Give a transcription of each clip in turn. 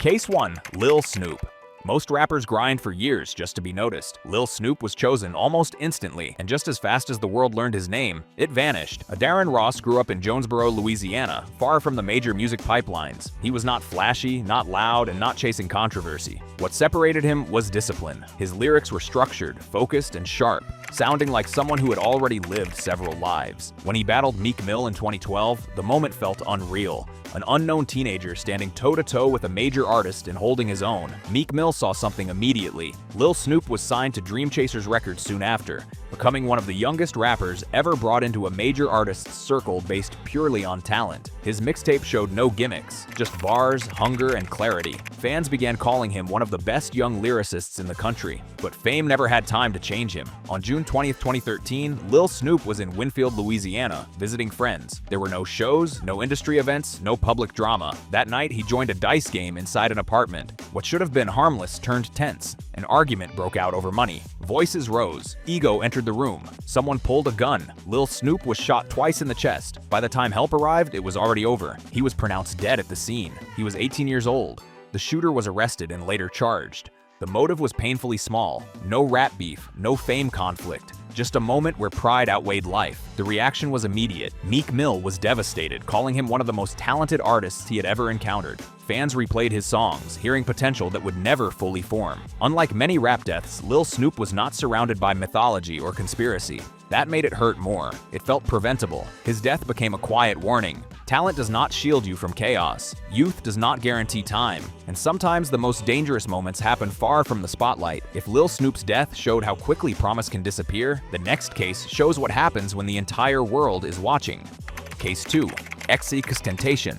Case 1. Lil Snoop. Most rappers grind for years just to be noticed. Lil Snoop was chosen almost instantly, and just as fast as the world learned his name, it vanished. Darren Ross grew up in Jonesboro, Louisiana, far from the major music pipelines. He was not flashy, not loud, and not chasing controversy. What separated him was discipline. His lyrics were structured, focused, and sharp, sounding like someone who had already lived several lives. When he battled Meek Mill in 2012, the moment felt unreal. An unknown teenager standing toe-to-toe with a major artist and holding his own. Meek Mill saw something immediately. Lil Snoop was signed to Dream Chasers Records soon after, becoming one of the youngest rappers ever brought into a major artist's circle based purely on talent. His mixtape showed no gimmicks, just bars, hunger, and clarity. Fans began calling him one of the best young lyricists in the country, but fame never had time to change him. On June 20, 2013, Lil Snoop was in Winfield, Louisiana, visiting friends. There were no shows, no industry events, no public drama. That night, he joined a dice game inside an apartment. What should have been harmless turned tense. An argument broke out over money. Voices rose. Ego entered the room. Someone pulled a gun. Lil Snoop was shot twice in the chest. By the time help arrived, it was already over. He was pronounced dead at the scene. He was 18 years old. The shooter was arrested and later charged. The motive was painfully small. No rap beef, no fame conflict. Just a moment where pride outweighed life. The reaction was immediate. Meek Mill was devastated, calling him one of the most talented artists he had ever encountered. Fans replayed his songs, hearing potential that would never fully form. Unlike many rap deaths, Lil Snoop was not surrounded by mythology or conspiracy. That made it hurt more. It felt preventable. His death became a quiet warning. Talent does not shield you from chaos. Youth does not guarantee time. And sometimes the most dangerous moments happen far from the spotlight. If Lil Snoop's death showed how quickly promise can disappear, the next case shows what happens when the entire world is watching. Case 2. XXXTentacion.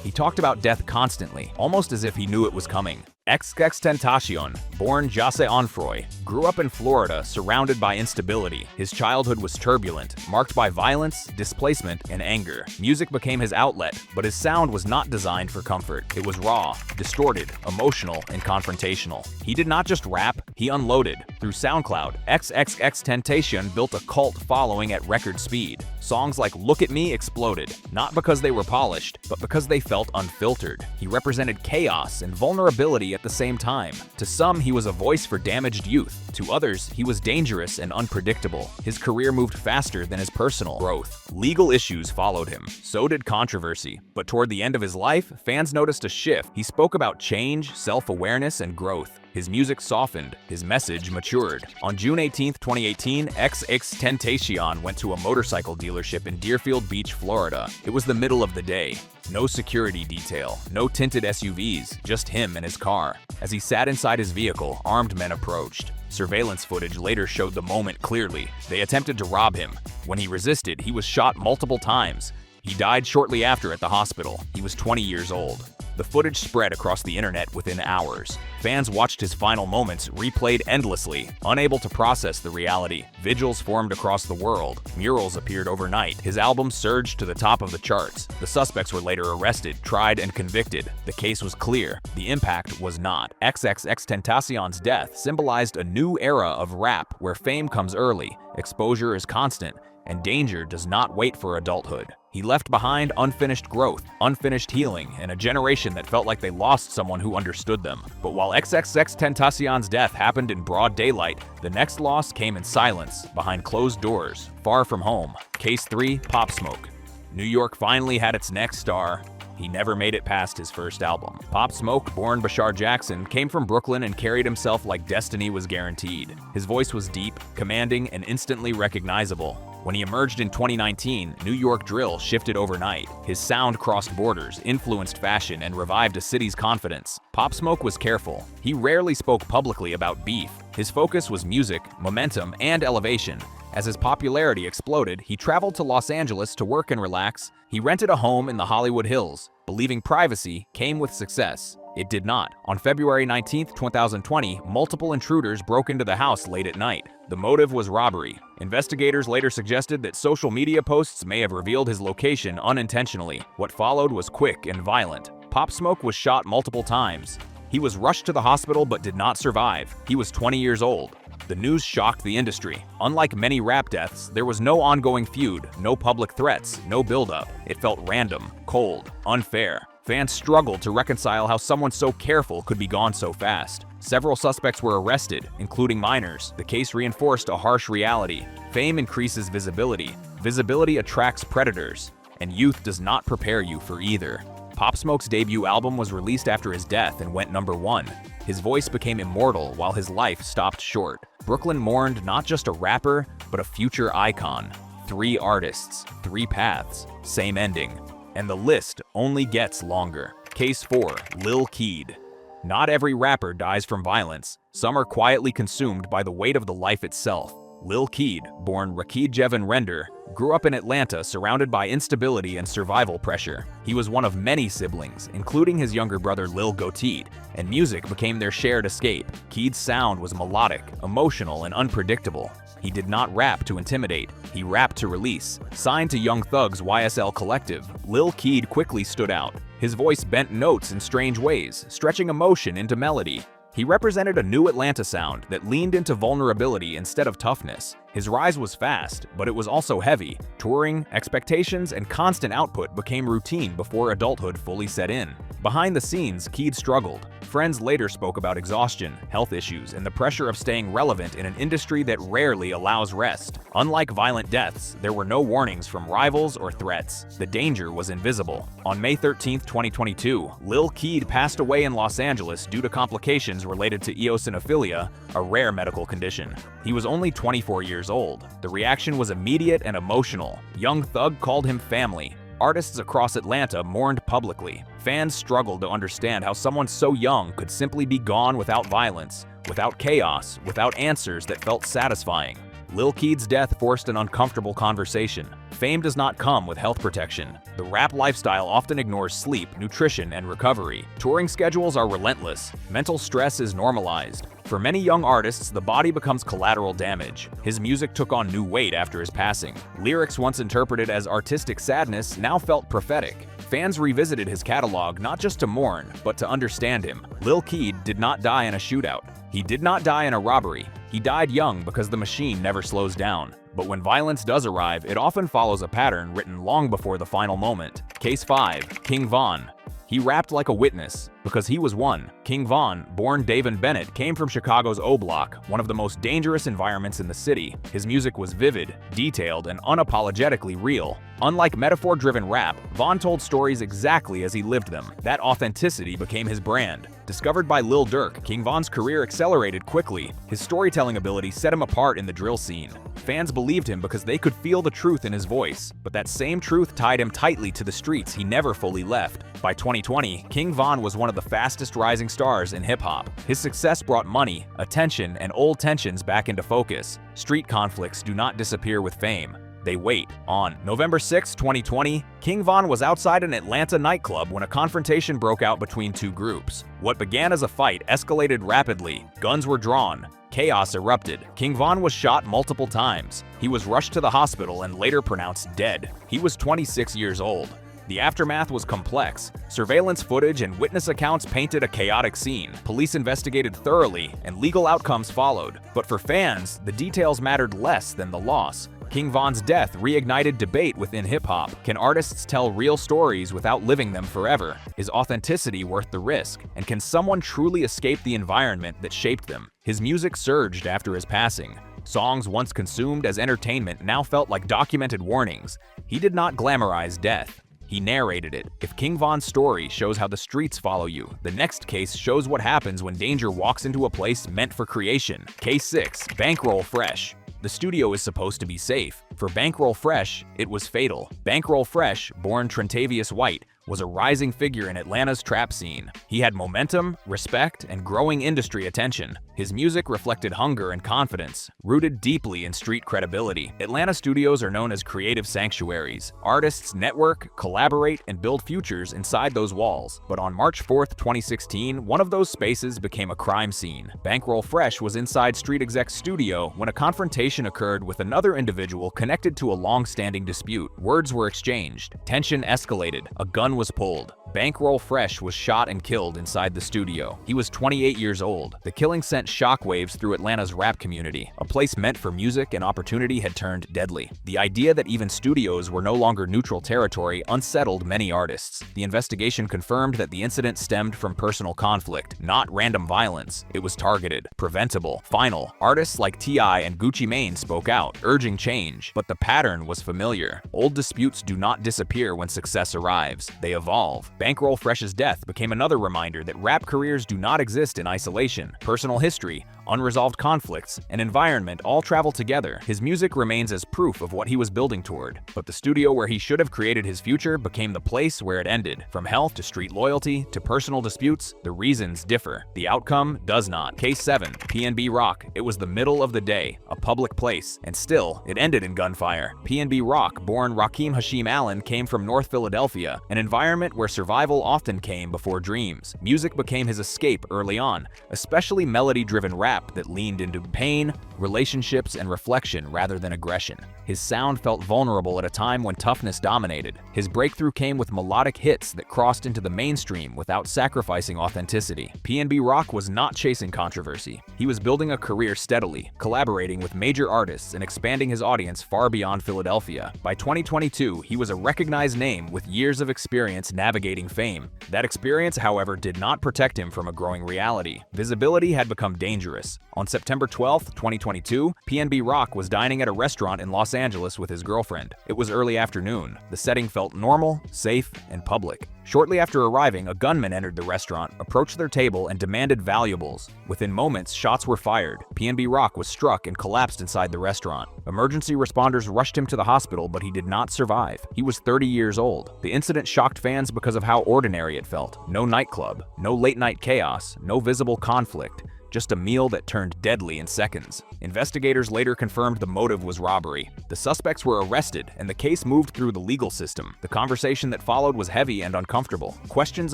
He talked about death constantly, almost as if he knew it was coming. XXXTentacion, born Jase Onfroy, grew up in Florida surrounded by instability. His childhood was turbulent, marked by violence, displacement, and anger. Music became his outlet, but his sound was not designed for comfort. It was raw, distorted, emotional, and confrontational. He did not just rap, he unloaded. Through SoundCloud, XXXTentacion built a cult following at record speed. Songs like Look at Me exploded, not because they were polished, but because they felt unfiltered. He represented chaos and vulnerability at the same time. To some, he was a voice for damaged youth. To others, he was dangerous and unpredictable. His career moved faster than his personal growth. Legal issues followed him. So did controversy. But toward the end of his life, fans noticed a shift. He spoke about change, self-awareness, and growth. His music softened, his message matured. On June 18, 2018, XXXTentacion went to a motorcycle dealership in Deerfield Beach, Florida. It was the middle of the day. No security detail, no tinted SUVs, just him and his car. As he sat inside his vehicle, armed men approached. Surveillance footage later showed the moment clearly. They attempted to rob him. When he resisted, he was shot multiple times. He died shortly after at the hospital. He was 20 years old. The footage spread across the internet within hours. Fans watched his final moments replayed endlessly, unable to process the reality. Vigils formed across the world. Murals appeared overnight. His album surged to the top of the charts. The suspects were later arrested, tried, and convicted. The case was clear. The impact was not. XXXTentacion's death symbolized a new era of rap where fame comes early, exposure is constant, and danger does not wait for adulthood. He left behind unfinished growth, unfinished healing, and a generation that felt like they lost someone who understood them. But while XXXTentacion's death happened in broad daylight, the next loss came in silence, behind closed doors, far from home. Case 3. Pop Smoke. New York finally had its next star. He never made it past his first album. Pop Smoke, born Bashar Jackson, came from Brooklyn and carried himself like destiny was guaranteed. His voice was deep, commanding, and instantly recognizable. When he emerged in 2019, New York drill shifted overnight. His sound crossed borders, influenced fashion, and revived a city's confidence. Pop Smoke was careful. He rarely spoke publicly about beef. His focus was music, momentum, and elevation. As his popularity exploded, he traveled to Los Angeles to work and relax. He rented a home in the Hollywood Hills, believing privacy came with success. It did not. On February 19, 2020, multiple intruders broke into the house late at night. The motive was robbery. Investigators later suggested that social media posts may have revealed his location unintentionally. What followed was quick and violent. Pop Smoke was shot multiple times. He was rushed to the hospital but did not survive. He was 20 years old. The news shocked the industry. Unlike many rap deaths, there was no ongoing feud, no public threats, no buildup. It felt random, cold, unfair. Fans struggled to reconcile how someone so careful could be gone so fast. Several suspects were arrested, including minors. The case reinforced a harsh reality. Fame increases visibility. Visibility attracts predators. And youth does not prepare you for either. Pop Smoke's debut album was released after his death and went #1. His voice became immortal while his life stopped short. Brooklyn mourned not just a rapper, but a future icon. 3 artists, 3 paths, same ending. And the list only gets longer. Case 4, Lil Keed. Not every rapper dies from violence. Some are quietly consumed by the weight of the life itself. Lil Keed, born Rakid Jevon Render, grew up in Atlanta surrounded by instability and survival pressure. He was one of many siblings, including his younger brother Lil Keed, and music became their shared escape. Keed's sound was melodic, emotional, and unpredictable. He did not rap to intimidate, he rapped to release. Signed to Young Thug's YSL Collective, Lil Keed quickly stood out. His voice bent notes in strange ways, stretching emotion into melody. He represented a new Atlanta sound that leaned into vulnerability instead of toughness. His rise was fast, but it was also heavy. Touring, expectations, and constant output became routine before adulthood fully set in. Behind the scenes, Keed struggled. Friends later spoke about exhaustion, health issues, and the pressure of staying relevant in an industry that rarely allows rest. Unlike violent deaths, there were no warnings from rivals or threats. The danger was invisible. On May 13, 2022, Lil Keed passed away in Los Angeles due to complications related to eosinophilia, a rare medical condition. He was only 24 years old. The reaction was immediate and emotional. Young Thug called him family. Artists across Atlanta mourned publicly. Fans struggled to understand how someone so young could simply be gone without violence, without chaos, without answers that felt satisfying. Lil Keed's death forced an uncomfortable conversation. Fame does not come with health protection. The rap lifestyle often ignores sleep, nutrition, and recovery. Touring schedules are relentless. Mental stress is normalized. For many young artists, the body becomes collateral damage. His music took on new weight after his passing. Lyrics once interpreted as artistic sadness now felt prophetic. Fans revisited his catalog not just to mourn, but to understand him. Lil Keed did not die in a shootout. He did not die in a robbery. He died young because the machine never slows down. But when violence does arrive, it often follows a pattern written long before the final moment. Case 5, King Von. He rapped like a witness, because he was one. King Von, born Davin Bennett, came from Chicago's O Block, one of the most dangerous environments in the city. His music was vivid, detailed, and unapologetically real. Unlike metaphor-driven rap, Von told stories exactly as he lived them. That authenticity became his brand. Discovered by Lil Durk, King Von's career accelerated quickly. His storytelling ability set him apart in the drill scene. Fans believed him because they could feel the truth in his voice, but that same truth tied him tightly to the streets he never fully left. By 2020, King Von was one of the fastest rising stars in hip-hop. His success brought money, attention, and old tensions back into focus. Street conflicts do not disappear with fame. They wait. On November 6, 2020, King Von was outside an Atlanta nightclub when a confrontation broke out between two groups. What began as a fight escalated rapidly. Guns were drawn. Chaos erupted. King Von was shot multiple times. He was rushed to the hospital and later pronounced dead. He was 26 years old. The aftermath was complex. Surveillance footage and witness accounts painted a chaotic scene. Police investigated thoroughly, and legal outcomes followed. But for fans, the details mattered less than the loss. King Von's death reignited debate within hip-hop. Can artists tell real stories without living them forever? Is authenticity worth the risk? And can someone truly escape the environment that shaped them? His music surged after his passing. Songs once consumed as entertainment now felt like documented warnings. He did not glamorize death. He narrated it. If King Von's story shows how the streets follow you, the next case shows what happens when danger walks into a place meant for creation. Case 6, Bankroll Fresh. The studio is supposed to be safe. For Bankroll Fresh, it was fatal. Bankroll Fresh, born Trentavious White, was a rising figure in Atlanta's trap scene. He had momentum, respect, and growing industry attention. His music reflected hunger and confidence, rooted deeply in street credibility. Atlanta studios are known as creative sanctuaries. Artists network, collaborate, and build futures inside those walls. But on March 4, 2016, one of those spaces became a crime scene. Bankroll Fresh was inside Street Exec's studio when a confrontation occurred with another individual connected to a long-standing dispute. Words were exchanged. Tension escalated. A gun was pulled. Bankroll Fresh was shot and killed inside the studio. He was 28 years old. The killing sent shockwaves through Atlanta's rap community. A place meant for music and opportunity had turned deadly. The idea that even studios were no longer neutral territory unsettled many artists. The investigation confirmed that the incident stemmed from personal conflict, not random violence. It was targeted, preventable, final. Artists like T.I. and Gucci Mane spoke out, urging change. But the pattern was familiar. Old disputes do not disappear when success arrives. They evolve. Bankroll Fresh's death became another reminder that rap careers do not exist in isolation. Personal history, unresolved conflicts, and environment all travel together. His music remains as proof of what he was building toward. But the studio where he should have created his future became the place where it ended. From health to street loyalty to personal disputes, the reasons differ. The outcome does not. Case 7, PNB Rock. It was the middle of the day, a public place, and still, it ended in gunfire. PNB Rock, born Rakim Hashim Allen, came from North Philadelphia, an environment where survival often came before dreams. Music became his escape early on, especially melody-driven rap that leaned into pain, relationships, and reflection rather than aggression. His sound felt vulnerable at a time when toughness dominated. His breakthrough came with melodic hits that crossed into the mainstream without sacrificing authenticity. PNB Rock was not chasing controversy. He was building a career steadily, collaborating with major artists and expanding his audience far beyond Philadelphia. By 2022, he was a recognized name with years of experience navigating fame. That experience, however, did not protect him from a growing reality. Visibility had become dangerous. On September 12, 2022, PNB Rock was dining at a restaurant in Los Angeles with his girlfriend. It was early afternoon. The setting felt normal, safe, and public. Shortly after arriving, a gunman entered the restaurant, approached their table, and demanded valuables. Within moments, shots were fired. PNB Rock was struck and collapsed inside the restaurant. Emergency responders rushed him to the hospital, but he did not survive. He was 30 years old. The incident shocked fans because of how ordinary it felt. No nightclub, no late-night chaos, no visible conflict. Just a meal that turned deadly in seconds. Investigators later confirmed the motive was robbery. The suspects were arrested, and the case moved through the legal system. The conversation that followed was heavy and uncomfortable. Questions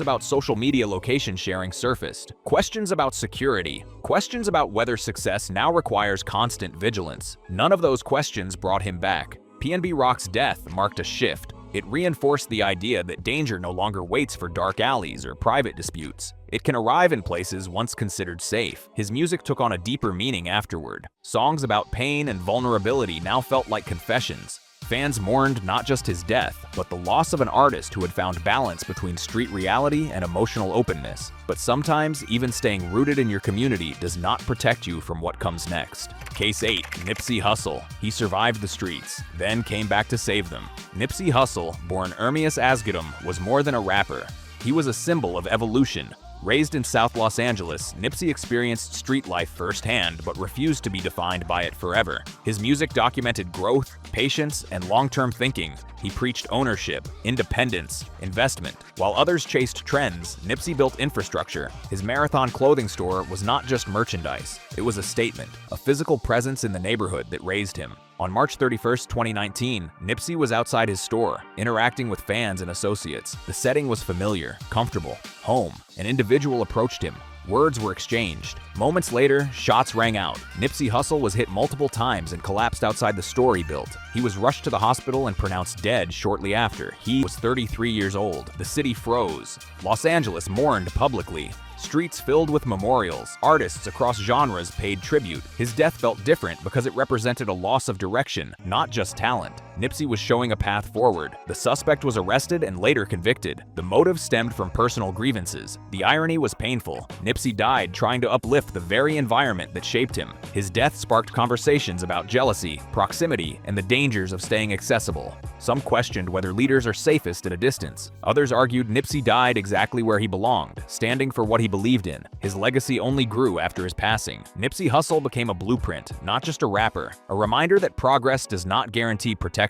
about social media location sharing surfaced. Questions about security. Questions about whether success now requires constant vigilance. None of those questions brought him back. PNB Rock's death marked a shift. It reinforced the idea that danger no longer waits for dark alleys or private disputes. It can arrive in places once considered safe. His music took on a deeper meaning afterward. Songs about pain and vulnerability now felt like confessions. Fans mourned not just his death, but the loss of an artist who had found balance between street reality and emotional openness. But sometimes, even staying rooted in your community does not protect you from what comes next. Case 8, Nipsey Hussle. He survived the streets, then came back to save them. Nipsey Hussle, born Ermias Asghedom, was more than a rapper. He was a symbol of evolution. Raised in South Los Angeles, Nipsey experienced street life firsthand but refused to be defined by it forever. His music documented growth, patience, and long-term thinking. He preached ownership, independence, investment. While others chased trends, Nipsey built infrastructure. His Marathon clothing store was not just merchandise. It was a statement, a physical presence in the neighborhood that raised him. On March 31, 2019, Nipsey was outside his store, interacting with fans and associates. The setting was familiar, comfortable, home. An individual approached him. Words were exchanged. Moments later, shots rang out. Nipsey Hussle was hit multiple times and collapsed outside the store he built. He was rushed to the hospital and pronounced dead shortly after. He was 33 years old. The city froze. Los Angeles mourned publicly. Streets filled with memorials. Artists across genres paid tribute. His death felt different because it represented a loss of direction, not just talent. Nipsey was showing a path forward. The suspect was arrested and later convicted. The motive stemmed from personal grievances. The irony was painful. Nipsey died trying to uplift the very environment that shaped him. His death sparked conversations about jealousy, proximity, and the dangers of staying accessible. Some questioned whether leaders are safest at a distance. Others argued Nipsey died exactly where he belonged, standing for what he believed in. His legacy only grew after his passing. Nipsey Hussle became a blueprint, not just a rapper, a reminder that progress does not guarantee protection.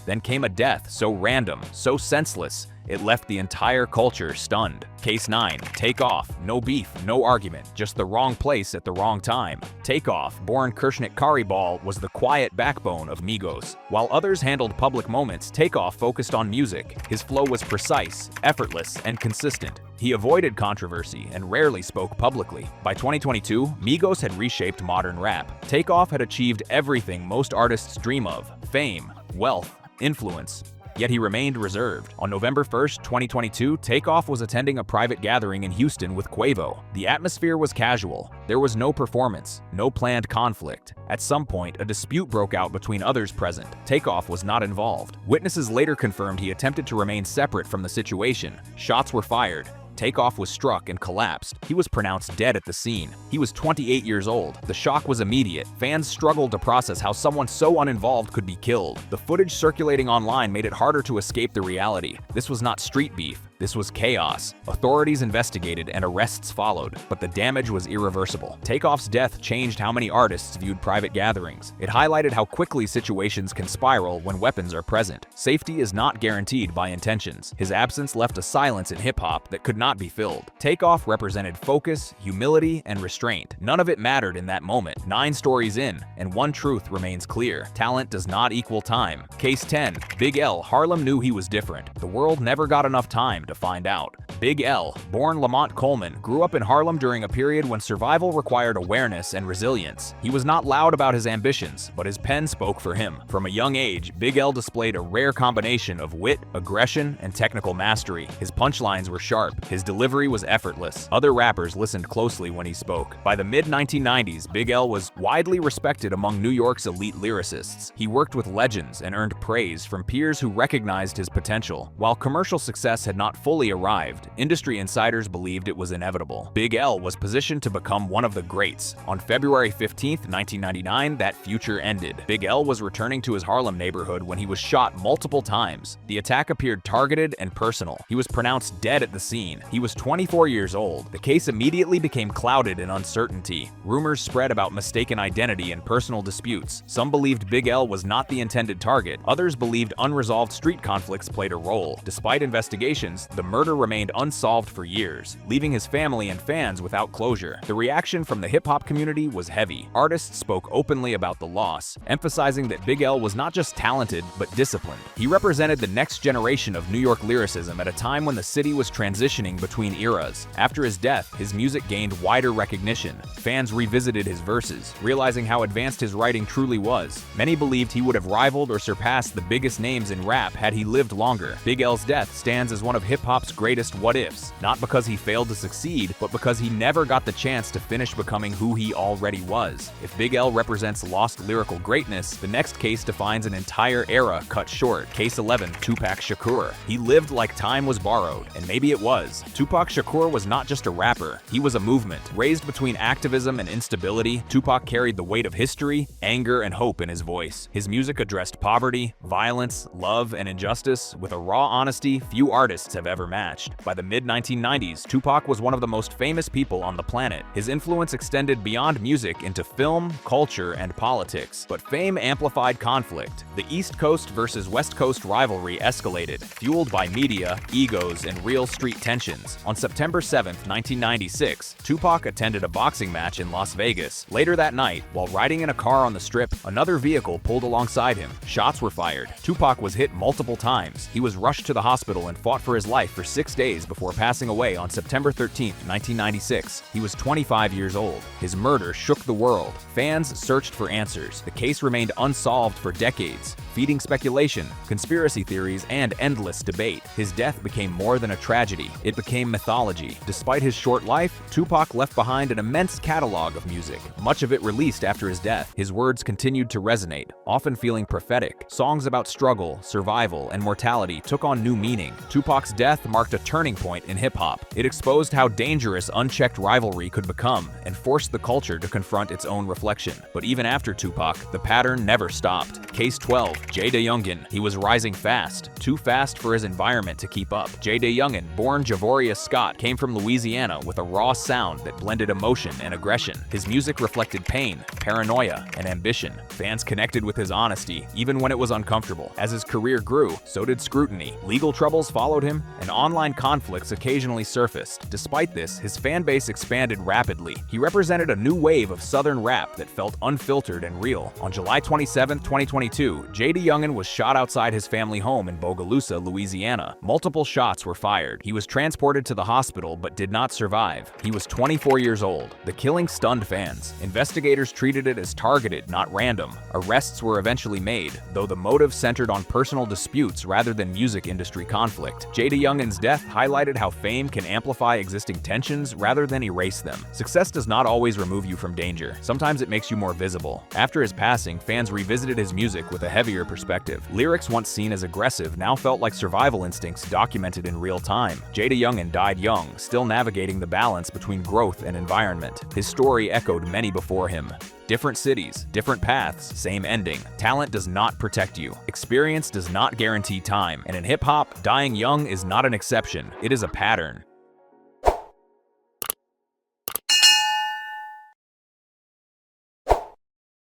Then came a death so random, so senseless, it left the entire culture stunned. Case 9, Takeoff. No beef, no argument, just the wrong place at the wrong time. Takeoff, born Kershnik Karibal, was the quiet backbone of Migos. While others handled public moments, Takeoff focused on music. His flow was precise, effortless, and consistent. He avoided controversy and rarely spoke publicly. By 2022, Migos had reshaped modern rap. Takeoff had achieved everything most artists dream of: fame, wealth, influence. yet he remained reserved. On November 1st, 2022, Takeoff was attending a private gathering in Houston with Quavo. The atmosphere was casual. There was no performance, no planned conflict. At some point, a dispute broke out between others present. Takeoff was not involved. Witnesses later confirmed he attempted to remain separate from the situation. Shots were fired. Takeoff was struck and collapsed. He was pronounced dead at the scene. He was 28 years old. The shock was immediate. Fans struggled to process how someone so uninvolved could be killed. The footage circulating online made it harder to escape the reality. This was not street beef. This was chaos. Authorities investigated and arrests followed, but the damage was irreversible. Takeoff's death changed how many artists viewed private gatherings. It highlighted how quickly situations can spiral when weapons are present. Safety is not guaranteed by intentions. His absence left a silence in hip-hop that could not be filled. Takeoff represented focus, humility, and restraint. None of it mattered in that moment. 9 stories in, and one truth remains clear. Talent does not equal time. Case 10. Big L. Harlem knew he was different. The world never got enough time to find out. Big L, born Lamont Coleman, grew up in Harlem during a period when survival required awareness and resilience. He was not loud about his ambitions, but his pen spoke for him. From a young age, Big L displayed a rare combination of wit, aggression, and technical mastery. His punchlines were sharp. His delivery was effortless. Other rappers listened closely when he spoke. By the mid-1990s, Big L was widely respected among New York's elite lyricists. He worked with legends and earned praise from peers who recognized his potential. While commercial success had not fully arrived, industry insiders believed it was inevitable. Big L was positioned to become one of the greats. On February 15, 1999, that future ended. Big L was returning to his Harlem neighborhood when he was shot multiple times. The attack appeared targeted and personal. He was pronounced dead at the scene. He was 24 years old. The case immediately became clouded in uncertainty. Rumors spread about mistaken identity and personal disputes. Some believed Big L was not the intended target. Others believed unresolved street conflicts played a role. Despite investigations, the murder remained unsolved for years, leaving his family and fans without closure. The reaction from the hip-hop community was heavy. Artists spoke openly about the loss, emphasizing that Big L was not just talented, but disciplined. He represented the next generation of New York lyricism at a time when the city was transitioning between eras. After his death, his music gained wider recognition. Fans revisited his verses, realizing how advanced his writing truly was. Many believed he would have rivaled or surpassed the biggest names in rap had he lived longer. Big L's death stands as one of hip-hop's greatest what-ifs, not because he failed to succeed, but because he never got the chance to finish becoming who he already was. If Big L represents lost lyrical greatness, the next case defines an entire era cut short. Case 11, Tupac Shakur. He lived like time was borrowed, and maybe it was. Tupac Shakur was not just a rapper, he was a movement. Raised between activism and instability, Tupac carried the weight of history, anger, and hope in his voice. His music addressed poverty, violence, love, and injustice with a raw honesty few artists have ever matched. By the mid-1990s, Tupac was one of the most famous people on the planet. His influence extended beyond music into film, culture, and politics. But fame amplified conflict. The East Coast versus West Coast rivalry escalated, fueled by media, egos, and real street tensions. On September 7, 1996, Tupac attended a boxing match in Las Vegas. Later that night, while riding in a car on the Strip, another vehicle pulled alongside him. Shots were fired. Tupac was hit multiple times. He was rushed to the hospital and fought for his life for 6 days before passing away on September 13, 1996. He was 25 years old. His murder shook the world. Fans searched for answers. The case remained unsolved for decades, feeding speculation, conspiracy theories, and endless debate. His death became more than a tragedy. It became mythology. Despite his short life, Tupac left behind an immense catalog of music, much of it released after his death. His words continued to resonate, often feeling prophetic. Songs about struggle, survival, and mortality took on new meaning. Tupac's death marked a turning point in hip-hop. It exposed how dangerous unchecked rivalry could become and forced the culture to confront its own reflection. But even after Tupac, the pattern never stopped. Case 12, Jada. He was rising fast, too fast for his environment to keep up. Jada, born Javorius Scott, came from Louisiana with a raw sound that blended emotion and aggression. His music reflected pain, paranoia, and ambition. Fans connected with his honesty, even when it was uncomfortable. As his career grew, so did scrutiny. Legal troubles followed him, and online conflicts occasionally surfaced. Despite this, his fan base expanded rapidly. He represented a new wave of Southern rap that felt unfiltered and real. On July 27, 2022, JD was shot outside his family home in Bogalusa, Louisiana. Multiple shots were fired. He was transported to the hospital but did not survive. He was 24 years old. The killing stunned fans. Investigators treated it as targeted, not random. Arrests were eventually made, though the motive centered on personal disputes rather than music industry conflict. JD's death highlighted how fame can amplify existing tensions rather than erase them. Success does not always remove you from danger. Sometimes it makes you more visible. After his passing, fans revisited his music with a heavier perspective. Lyrics once seen as aggressive now felt like survival instincts documented in real time. JD died young, still navigating the balance between growth and environment. His story echoed many before him. Different cities, different paths, same ending. Talent does not protect you. Experience does not guarantee time. And in hip-hop, dying young is not an exception. It is a pattern.